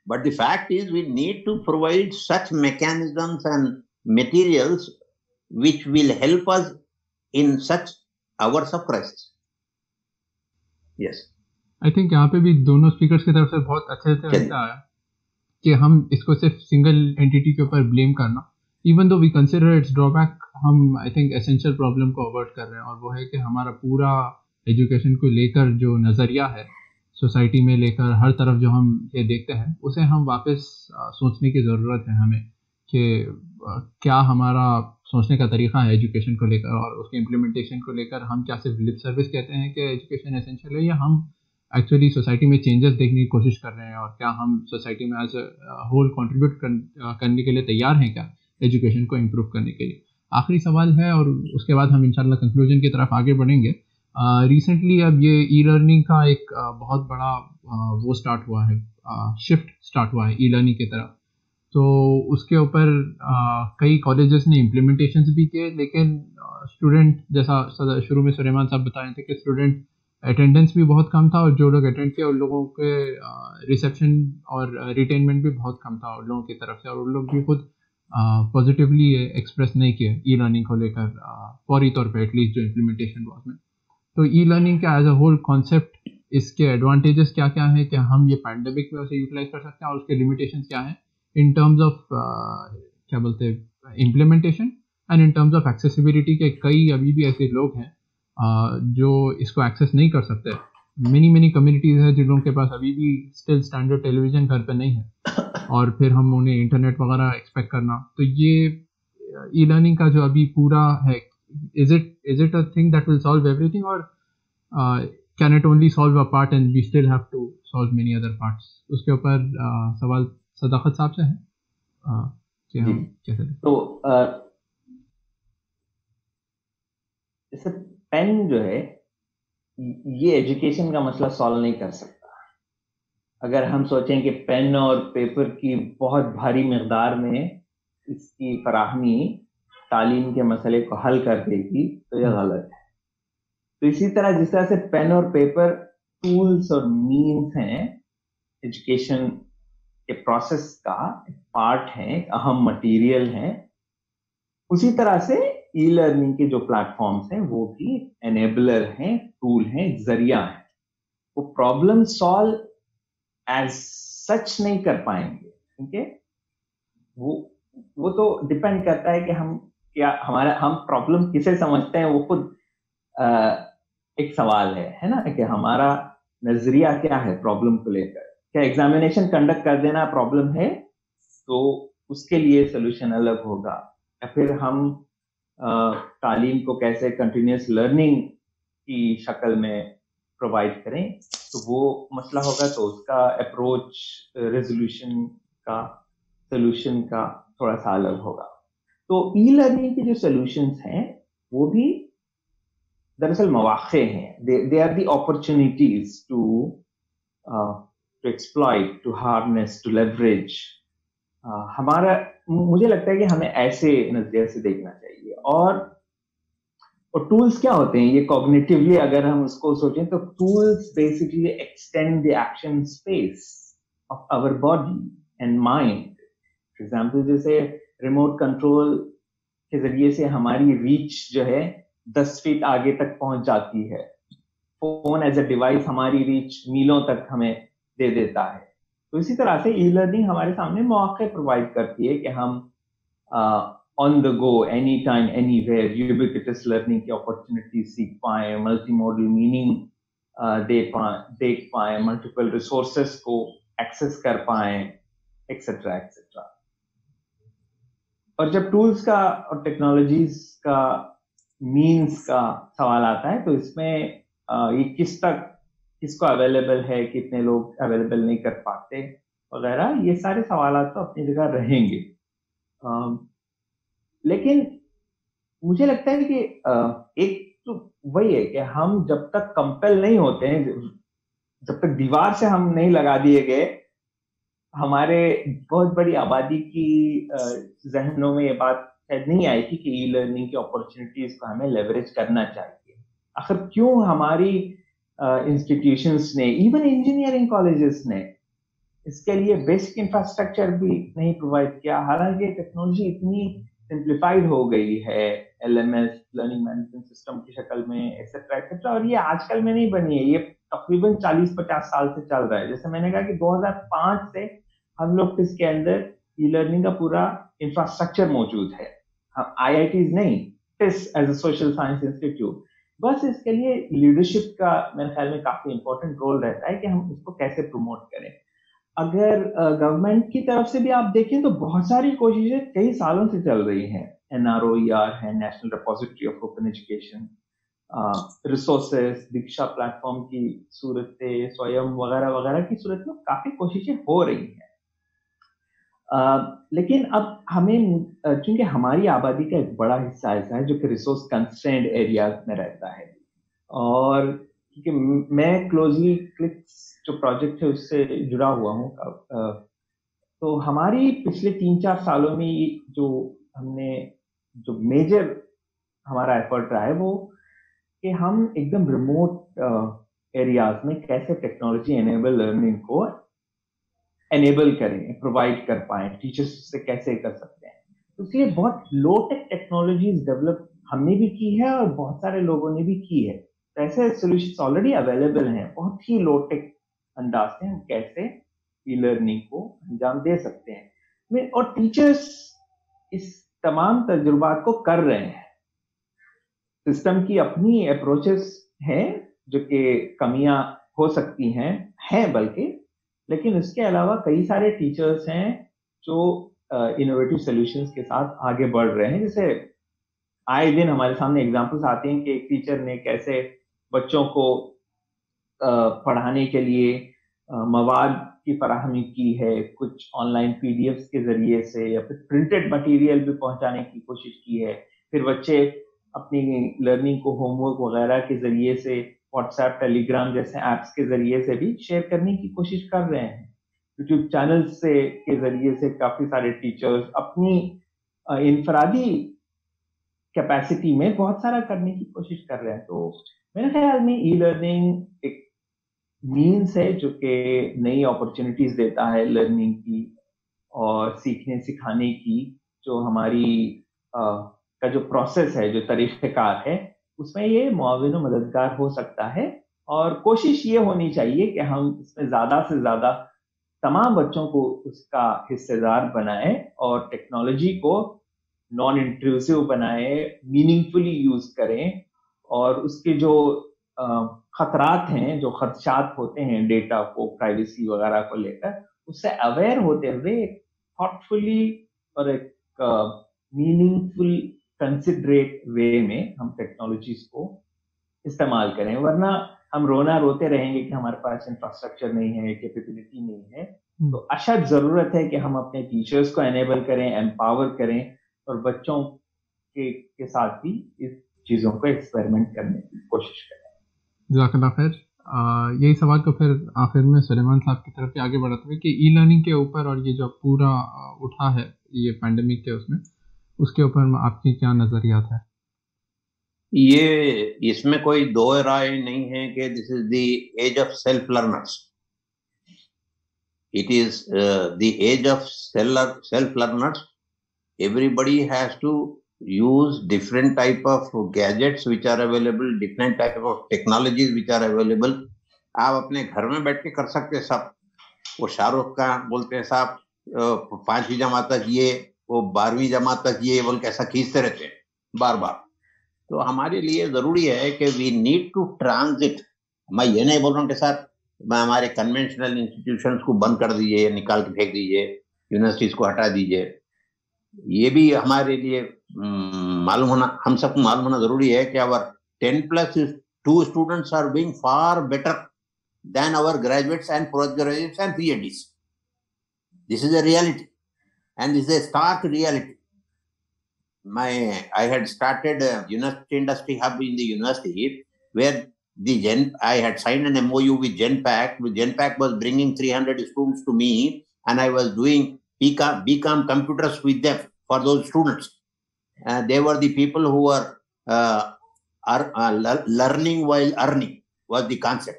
but the fact is we need to provide such mechanisms and materials which will help us in such hours of crisis. Yes. I think یہاں پہ بھی دونوں speakers کی طرف سے بہت اچھے سے ہوتا ہے کہ ہم اس کو صرف سنگل اینٹیٹی کے اوپر بلیم کرنا, even though we consider it's drawback, hmm I think essential problem کو اوورٹ کر رہے ہیں, اور وہ ہے کہ ہمارا پورا ایجوکیشن کو لے کر جو نظریہ ہے سوسائٹی میں لے کر ہر طرف جو ہم یہ دیکھتے ہیں, اسے ہم واپس سوچنے کی ضرورت ہے ہمیں کہ کیا ہمارا سوچنے کا طریقہ ہے ایجوکیشن کو لے کر, اور اس کے امپلیمنٹیشن کو لے کر ہم کیا صرف لپ سروس کہتے ہیں کہ ایجوکیشن اسینشیل ہے, یا ہم ایکچولی سوسائٹی میں چینجز دیکھنے کی کوشش کر رہے ہیں, اور کیا ہم سوسائٹی میں ایز اے ہول کنٹریبیوٹ کرنے کے لیے تیار ہیں کیا ایجوکیشن کو امپروو کرنے کے لیے. آخری سوال ہے اور اس کے بعد ہم انشاءاللہ کنکلوژن کی طرف آگے بڑھیں گے. ریسنٹلی اب یہ ای لرننگ کا ایک بہت بڑا وہ اسٹارٹ ہوا ہے, شفٹ اسٹارٹ ہوا ہے ای لرننگ کی طرف. تو اس کے اوپر کئی کالجز نے امپلیمنٹیشنز بھی کیے, لیکن اسٹوڈنٹ جیسا شروع میں سلیمان صاحب بتا رہے تھے کہ اسٹوڈنٹ اٹینڈنس بھی بہت کم تھا, اور جو لوگ اٹینڈ کیے ان لوگوں کے ریسیپشن اور ریٹینمنٹ بھی بہت کم تھا ان لوگوں کی طرف سے, اور ان لوگ بھی خود پازیٹیولی ایکسپریس نہیں کیے ای لرننگ کو لے کر فوری طور پہ, ایٹ لیسٹ جو امپلیمنٹیشن ہوا اس میں. تو ای لرننگ کا ایز اے ہول کانسیپٹ, اس کے ایڈوانٹیجز کیا کیا ہیں, کہ ہم یہ پینڈیمک میں اسے یوٹیلائز کر سکتے ہیں, اور اس کے لمیٹیشنز کیا ہیں ان ٹرمز آف کیا بولتے ہیں implementation, and in terms of accessibility, کے کئی ابھی بھی ایسے لوگ ہیں جو اس کو ایکسیس نہیں کر سکتے. مینی کمیونٹیز ہیں جن لوگوں کے پاس ابھی بھی اسٹل اسٹینڈرڈ ٹیلی ویژن گھر پہ نہیں ہے, اور پھر ہم انہیں انٹرنیٹ وغیرہ ایکسپیکٹ کرنا. تو یہ ای لرننگ کا جو ابھی پورا ہے, is it a thing that will solve everything, or can it only solve a part and we still have to solve many other parts? اس کے اوپر سوال صداقت صاحب سے ہے کہ ہم کیسے دیں. تو جیسے پین جو ہے یہ ایجوکیشن کا مسئلہ سالو نہیں کر سکتا. اگر ہم سوچیں کہ پین اور پیپر کی بہت بھاری مقدار میں اس کی فراہمی تعلیم کے مسئلے کو حل کر دے گی تو یہ غلط ہے. تو اسی طرح جس طرح سے پین اور پیپر ٹولز اور مینز ہیں ایجوکیشن کے پروسیس کا پارٹ ہیں, ایک اہم مٹیریل ہیں, اسی طرح سے ای لرننگ کے جو پلیٹ فارمز ہیں وہ بھی انیبلر ہیں, ٹول ہیں, ذریعہ ہیں. وہ پرابلم سالو ایز سچ نہیں کر پائیں گے, کیونکہ وہ تو ڈپینڈ کرتا ہے کہ ہم کیا ہم پرابلم کسے سمجھتے ہیں, وہ خود ایک سوال ہے نا, کہ ہمارا نظریہ کیا ہے پرابلم کو لے کر. کیا ایگزامینیشن کنڈکٹ کر دینا پرابلم ہے تو اس کے لیے سولوشن الگ ہوگا, یا پھر ہم تعلیم کو کیسے کنٹینیوس لرننگ کی شکل میں پرووائڈ کریں تو وہ مسئلہ ہوگا. تو اس کا اپروچ ریزولوشن کا سولوشن کا تھوڑا سا الگ ہوگا. تو ای لرننگ کے جو سولوشنس ہیں وہ بھی دراصل مواقع ہیں. They are the opportunities to exploit, to harness, to leverage. مجھے لگتا ہے کہ ہمیں ایسے نظریے سے دیکھنا چاہیے. اور ٹولز کیا ہوتے ہیں یہ کوگنیٹیولی اگر ہم اس کو سوچیں تو tools basically extend the action space of our body and mind. For example جیسے ریموٹ کنٹرول کے ذریعے سے ہماری ریچ جو ہے 10 فیٹ آگے تک پہنچ جاتی ہے. فون ایز اے ڈیوائس ہماری ریچ میلوں تک ہمیں دے دیتا ہے. تو اسی طرح سے ای لرننگ ہمارے سامنے مواقع پرووائڈ کرتی ہے کہ ہم on the go, anytime, anywhere, ubiquitous learning کی اپرچونیٹی سیکھ پائیں, ملٹی موڈل میننگ دیکھ پائیں, ملٹیپل ریسورسز کو ایکسیس کر پائیں, ایکسیٹرا ایکسیٹرا. اور جب ٹولز کا اور ٹیکنالوجیز کا مینز کا سوال آتا ہے تو اس میں یہ کس کو اویلیبل ہے, کتنے لوگ اویلیبل نہیں کر پاتے وغیرہ, یہ سارے سوالات تو اپنی جگہ رہیں گے. لیکن مجھے لگتا ہے کہ ایک تو وہی ہے کہ ہم جب تک کمپل نہیں ہوتے ہیں, جب تک دیوار سے ہم نہیں لگا دیے گئے, ہمارے بہت بڑی آبادی کی ذہنوں میں یہ بات شاید نہیں آئی تھی کہ ای لرننگ کی اپرچونیٹیز کو ہمیں لیوریج کرنا چاہیے. آخر کیوں ہماری انسٹیٹیوشنس نے, ایون انجینئرنگ کالجز نے, اس کے لیے بیسک انفراسٹرکچر بھی نہیں پرووائڈ کیا, حالانکہ ٹیکنالوجی اتنی سمپلیفائڈ ہو گئی ہے LMS لرننگ مینجمنٹ سسٹم کی شکل میں ایٹسٹرا ایٹسٹرا, اور یہ آج کل میں نہیں بنی ہے, یہ تقریباً 40-50 سال سے چل رہا ہے. جیسے میں نے کہا کہ 2005 سے ہم لوگ اس کے اندر ای لرننگ کا پورا انفراسٹرکچر موجود ہے. IITs نہیں, it's as a social science institute. بس اس کے لیے لیڈرشپ کا میرے خیال میں کافی امپورٹنٹ رول رہتا ہے کہ ہم اس کو کیسے پروموٹ کریں. اگر گورنمنٹ کی طرف سے بھی آپ دیکھیں تو بہت ساری کوششیں کئی سالوں سے چل رہی ہیں. NROER ہے, national repository of open education, resources, Diksha platform کی صورت, سویم وغیرہ وغیرہ کی صورت میں کافی کوششیں ہو رہی ہیں. لیکن اب ہمیں, چونکہ ہماری آبادی کا ایک بڑا حصہ ایسا ہے جو کہ ریسورس کنسٹرینڈ ایریاز میں رہتا ہے, اور کیونکہ میں کلوزلی کلکس جو پروجیکٹ ہے اس سے جڑا ہوا ہوں, تو ہماری پچھلے 3-4 سالوں میں جو ہم نے جو میجر ہمارا ایفرٹ رہا ہے وہ کہ ہم ایک دم ریموٹ ایریاز میں کیسے ٹیکنالوجی انیبل لرننگ کو انیبل کریں, پرووائڈ کر پائیں, ٹیچرس سے کیسے کر سکتے ہیں. تو اس لیے بہت لو ٹیک ٹیکنالوجیز ڈیولپ ہم نے بھی کی ہے اور بہت سارے لوگوں نے بھی کی ہے. ایسے سولوشنس آلریڈی اویلیبل ہیں بہت ہی لو ٹیک انداز سے ہم کیسے ای لرننگ کو انجام دے سکتے ہیں, اور ٹیچرس اس تمام تجربات کو کر رہے ہیں. سسٹم کی اپنی اپروچز ہیں جو کہ کمیاں ہو سکتی ہیں بلکہ, لیکن اس کے علاوہ کئی سارے ٹیچرز ہیں جو انوویٹو سولوشنز کے ساتھ آگے بڑھ رہے ہیں. جیسے آئے دن ہمارے سامنے ایگزامپلس آتے ہیں کہ ایک ٹیچر نے کیسے بچوں کو پڑھانے کے لیے مواد کی فراہمی کی ہے, کچھ آن لائن PDFs کے ذریعے سے, یا پھر پرنٹڈ مٹیریل بھی پہنچانے کی کوشش کی ہے. پھر بچے اپنی لرننگ کو ہوم ورک وغیرہ کے ذریعے سے واٹس ایپ, ٹیلی گرام جیسے ایپس کے ذریعے سے بھی شیئر کرنے کی کوشش کر رہے ہیں. یوٹیوب چینلز کے ذریعے سے کافی سارے ٹیچرز اپنی انفرادی کیپیسٹی میں بہت سارا کرنے کی کوشش کر رہے ہیں. تو میرے خیال میں ای لرننگ ایک مینس ہے جو کہ نئی اپرچونیٹیز دیتا ہے لرننگ کی اور سیکھنے سکھانے کی. جو ہماری کا جو پروسیس ہے, جو طریقہ کار ہے, اس میں یہ معاون و مددگار ہو سکتا ہے. اور کوشش یہ ہونی چاہیے کہ ہم اس میں زیادہ سے زیادہ تمام بچوں کو اس کا حصے دار بنائیں اور ٹیکنالوجی کو نان انٹروسیو بنائیں, میننگ فلی یوز کریں, اور اس کے جو خطرات ہیں, جو خدشات ہوتے ہیں ڈیٹا کو, پرائیویسی وغیرہ کو لے کر, اس سے اویئر ہوتے ہوئے تھاٹ فلی اور ایک میننگ فل کنسیڈریٹ وے میں ہم ٹیکنالوجیز کو استعمال کریں. ورنہ ہم روتے رہیں گے کہ ہمارے پاس انفراسٹرکچر نہیں ہے, کیپیبلٹی نہیں ہے. تو اشد ضرورت ہے کہ ہم اپنے ٹیچرز کو انیبل کریں, امپاور کریں, اور بچوں کے ساتھ بھی اس چیزوں کو ایکسپیریمنٹ کرنے کی کوشش کریں. جزاک اللہ خیر. یہی سوال کو پھر آخر میں سلیمان صاحب کی طرف آگے بڑھاتے ہوئے کہ ای لرننگ کے اوپر اور یہ جو پورا اٹھا ہے یہ پینڈیمک کے اس کے اوپر آپ کی کیا نظریات ہے؟ یہ اس میں کوئی دو رائے نہیں ہے کہ this is the age of self learners. It is the age of self learners. Everybody has to use different type of gadgets which are available, different type of technologies which are available. آپ اپنے گھر میں بیٹھ کے کر سکتے سب. وہ شاہ رخ کا بولتے ہیں صاحب 5ویں جماعت تک یہ, وہ 12ویں جماعت تک یہ, بول کے ایسا کھینچتے رہتے ہیں بار بار. تو ہمارے لیے ضروری ہے کہ وی نیڈ ٹو ٹرانزٹ. میں یہ نہیں بول رہا ہوں کہ سر ہمارے کنونشنل انسٹیٹیوشنس کو بند کر دیجیے, نکال کے پھینک دیجیے, یونیورسٹیز کو ہٹا دیجیے. یہ بھی ہمارے لیے معلوم ہونا, ہم سب کو معلوم ہونا ضروری ہے کہ our 10+ 2 students are doing far better than our graduates and postgraduates and PhDs. This is a reality, and this is a stark reality. I had started a university industry hub in the university where I had signed an MOU with GenPact. GenPact was bringing 300 students to me, and I was doing BCom computers with them for those students. They were the people who were learning while earning was the concept.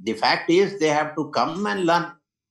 The fact is they have to come and learn.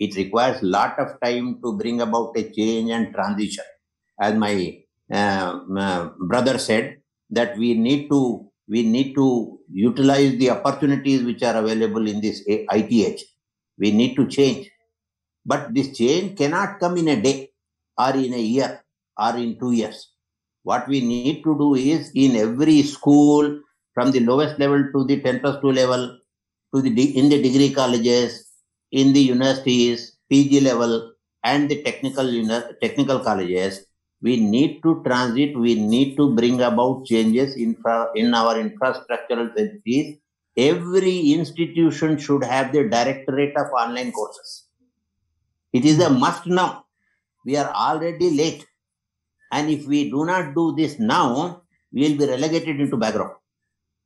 It requires lot of time to bring about a change and transition. As my brother said, that we need to utilize the opportunities which are available in this IT age. We need to change. But this change cannot come in a day or in a year or in 2 years. What we need to do is in every school, from the lowest level to the 10+2 level, in the degree colleges, in the universities, PG level, and the technical colleges, we need to transit, we need to bring about changes in our infrastructural facilities. Every institution should have the directorate of online courses. It is a must now. We are already late. And if we do not do this now, we will be relegated into background.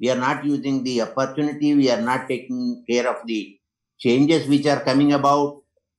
We are not using the opportunity, we are not taking care of the changes which are coming about.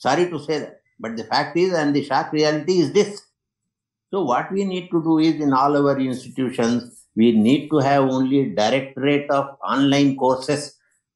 Sorry to say that, but the fact is, and the stark reality is this. So what we need to do is in all our institutions, we need to have only directorate of online courses.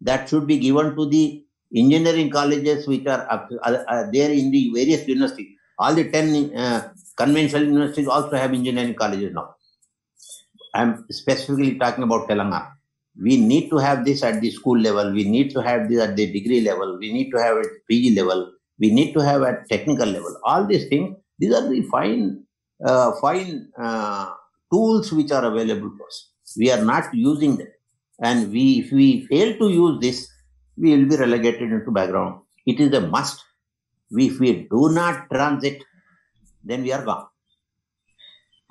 That should be given to the engineering colleges which are there in the various universities. All the 10 conventional universities also have engineering colleges now. I am specifically talking about Telangana. We need to have this at the school level. We need to have this at the degree level. We need to have it at PG level. We need to have at technical level. All these things, these are the fine tools which are available to us. We are not using them. And if we fail to use this, we will be relegated into background. It is a must. If we do not transit, then we are gone.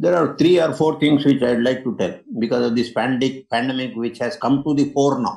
There are 3 or 4 things which I'd like to tell because of this pandemic which has come to the fore now.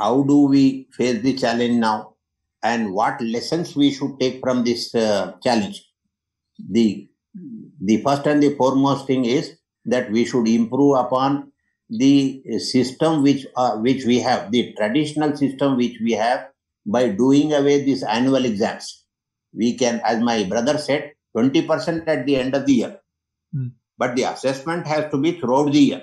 how do we face the challenge now, and what lessons we should take from this challenge. The first and the foremost thing is that we should improve upon the system which we have, the traditional system which we have, by doing away these annual exams. We can, as my brother said, 20% at the end of the year. But the assessment has to be throughout the year.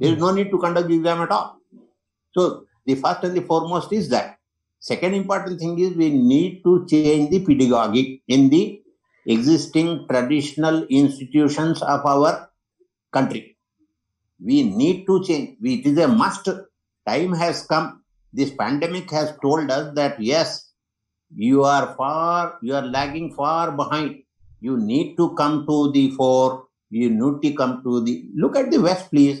There is no need to conduct the exam at all. So the first and the foremost is that. Second important thing is we need to change the pedagogy in the existing traditional institutions of our country. We need to change. It is a must. Time has come. This pandemic has told us that yes, you are lagging far behind. You need to come to the fore. You need to come to the. Look at the West, please.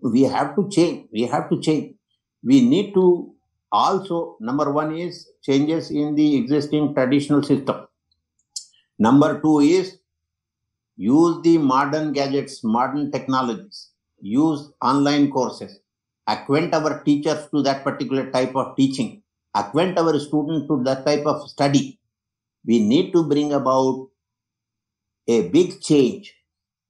We have to change. We need to also, number one is changes in the existing traditional system. Number two is use the modern gadgets, modern technologies, use online courses, acquaint our teachers to that particular type of teaching, acquaint our students to that type of study. We need to bring about a big change.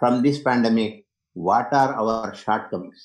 from this pandemic. What are our shortcomings?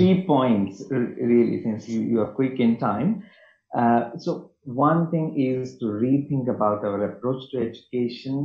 3 points really, since you are quick in time. So one thing is to rethink about our approach to education.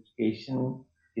education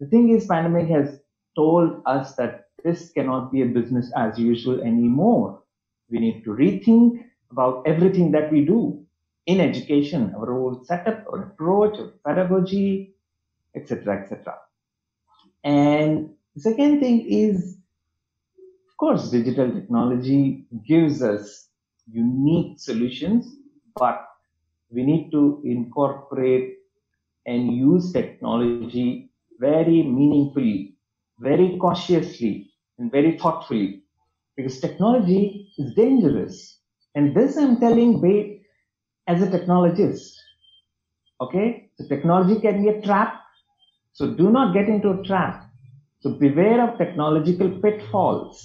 the thing is, pandemic has told us that this cannot be a business as usual anymore. We need to rethink about everything that we do in education, our whole setup, our approach, our pedagogy, etc., etc. And the second thing is, of course, digital technology gives us unique solutions, but we need to incorporate and use technology very meaningfully, very cautiously, and very thoughtfully, because technology is dangerous. And this I'm telling as a technologist. Okay? So technology can be a trap. So do not get into a trap. So beware of technological pitfalls.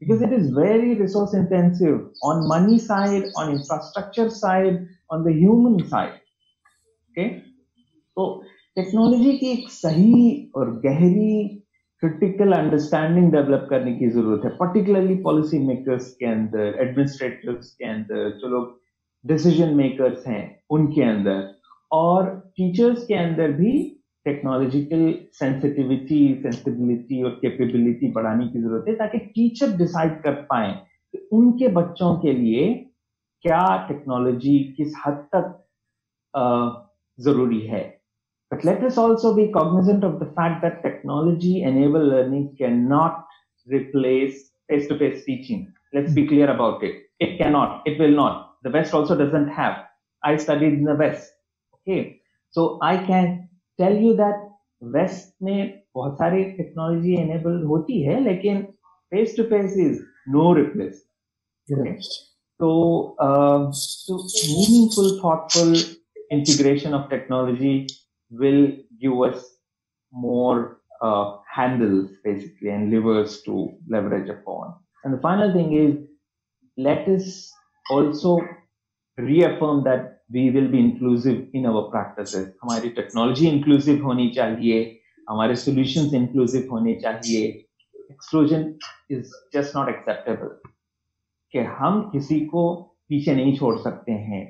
Because it is very resource intensive on money side, on infrastructure side, on the human side. Okay? So technology کی ایک صحیح اور گہری critical understanding develop کرنے کی ضرورت ہے, particularly policy makers کے اندر, ایڈمنسٹریٹرز کے اندر, جو لوگ ڈیسیژن میکرز ہیں ان کے اندر, اور ٹیچرز کے اندر بھی ٹیکنالوجیکل سینسیبلٹی اور کیپیبلٹی بڑھانے کی ضرورت ہے, تاکہ ٹیچر ڈیسائیڈ کر پائیں کہ ان کے بچوں کے لیے کیا ٹیکنالوجی کس حد تک ضروری ہے. But let us also be cognizant of the fact that technology-enabled learning cannot replace face-to-face teaching. Let's be clear about it. It cannot. It will not. The West also doesn't have. I studied in the West. Okay. So I can tell you that West میں بہت ساری technology-enabled ہوتی ہے, لیکن face-to-face is no replace. Okay. So meaningful, thoughtful integration of technology will give us more handles basically and levers to leverage upon. And the final thing is, let us also reaffirm that we will be inclusive in our practices. ہماری technology inclusive ہونی چاہیے, ہمارے solutions inclusive ہونے چاہیے. Exclusion is just not acceptable. کہ ہم کسی کو پیچھے نہیں چھوڑ سکتے ہیں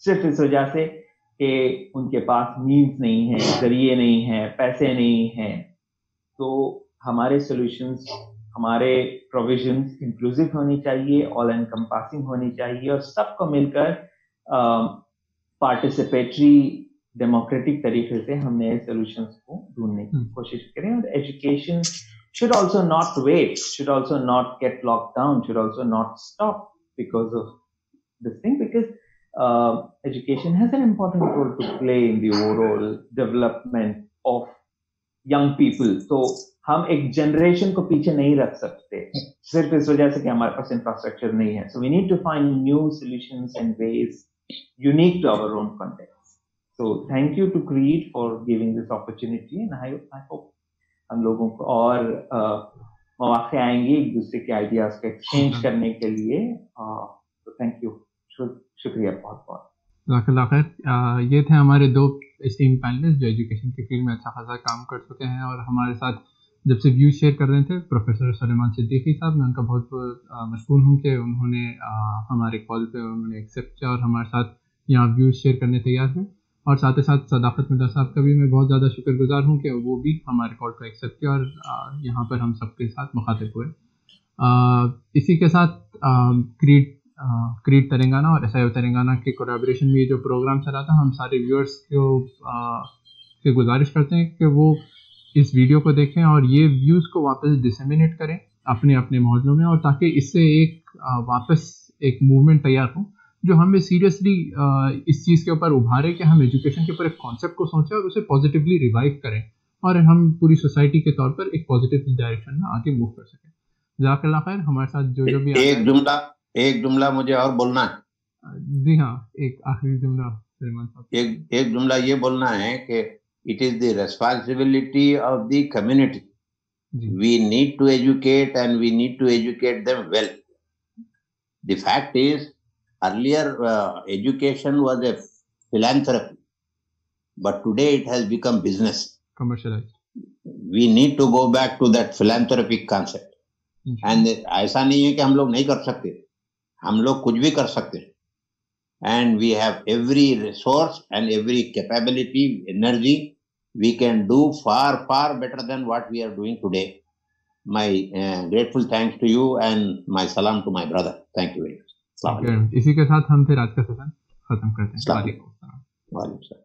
صرف اس وجہ سے کہ ان کے پاس مینز نہیں ہیں, ذریعے نہیں ہیں, پیسے نہیں ہیں. تو ہمارے سولوشنز, ہمارے پروویژنز انکلوسیو ہونی چاہیے, آل انکمپاسنگ ہونی چاہیے, اور سب کو مل کر پارٹیسپیٹری ڈیموکریٹک طریقے سے ہم نئے سولوشنز کو ڈھونڈنے کی کوشش کریں. اور education should also not wait, should also not get locked down, should also not stop because of this thing, because education has an important role to play in the overall development of young people. So ہم ایک generation کو پیچھے نہیں رکھ سکتے صرف اس وجہ سے کہ ہمارے پاس انفراسٹرکچر نہیں ہے. So we need to find new solutions and ways unique to our own context. So thank you to CREED for giving this opportunity, and I hope ہم لوگوں کو اور مواقع آئیں گے ایک دوسرے کے آئیڈیاز کا ایکسچینج کرنے کے لیے. تو تھینک یو, شکریہ بہت بہت. جزاک اللہ خیر. یہ تھے ہمارے دو اسٹیم پینلسٹ جو ایجوکیشن کی فیلڈ میں اچھا خاصا کام کر چکے ہیں, اور ہمارے ساتھ جب سے ویوز شیئر کر رہے تھے پروفیسر سلیمان صدیقی صاحب, میں ان کا بہت مشکور ہوں کہ انہوں نے ہمارے کال پہ انہوں نے ایکسیپٹ کیا اور ہمارے ساتھ یہاں ویوز شیئر کرنے تیار ہیں. اور ساتھ ہی ساتھ صداقت ملا صاحب کا بھی میں بہت زیادہ شکر گزار ہوں کہ وہ بھی ہمارے کال کو ایکسیپٹ کیا اور یہاں پر ہم سب کے ساتھ مخاطب ہوئے. اسی کے ساتھ کریڈ تلنگانہ اور SIO تلنگانہ کے کولیبریشن میں یہ جو پروگرام چلا تھا, ہم سارے ویورس کو گزارش کرتے ہیں کہ وہ اس ویڈیو کو دیکھیں اور یہ ویوز کو واپس ڈسیمینیٹ کریں اپنے اپنے محلوں میں, اور تاکہ اس سے ایک واپس ایک موومنٹ تیار ہو جو ہمیں سیریسلی اس چیز کے اوپر ابھارے کہ ہم ایجوکیشن کے اوپر ایک کانسیپٹ کو سوچیں اور اسے پازیٹیولی ریوائو کریں, اور ہم پوری سوسائٹی کے طور پر ایک پازیٹیو ڈائریکشن میں آگے موو کر سکیں. جزاک اللہ خیر. ہمارے ساتھ جو بھی ایک جملہ مجھے اور بولنا ہے. جی ہاں, ایک آخری جملہ سلیمان صاحب. ایک جملہ یہ بولنا ہے کہ it is the responsibility of the community. We need to educate and we need to educate them well. The fact is, earlier education was a philanthropy, but today it has become business. Commercialized. We need to go back to that philanthropic concept. And ایسا نہیں ہے کہ ہم لوگ نہیں کر سکتے, ہم لوگ کچھ بھی کر سکتے. And we have every resource and every capability, energy. We can do far, far better than what we are doing today. My grateful thanks to you and my salam to my brother. Thank you very much. اسی کے ساتھ ہم پھر آج کا session ختم کرتے ہیں. وعلیکم السلام.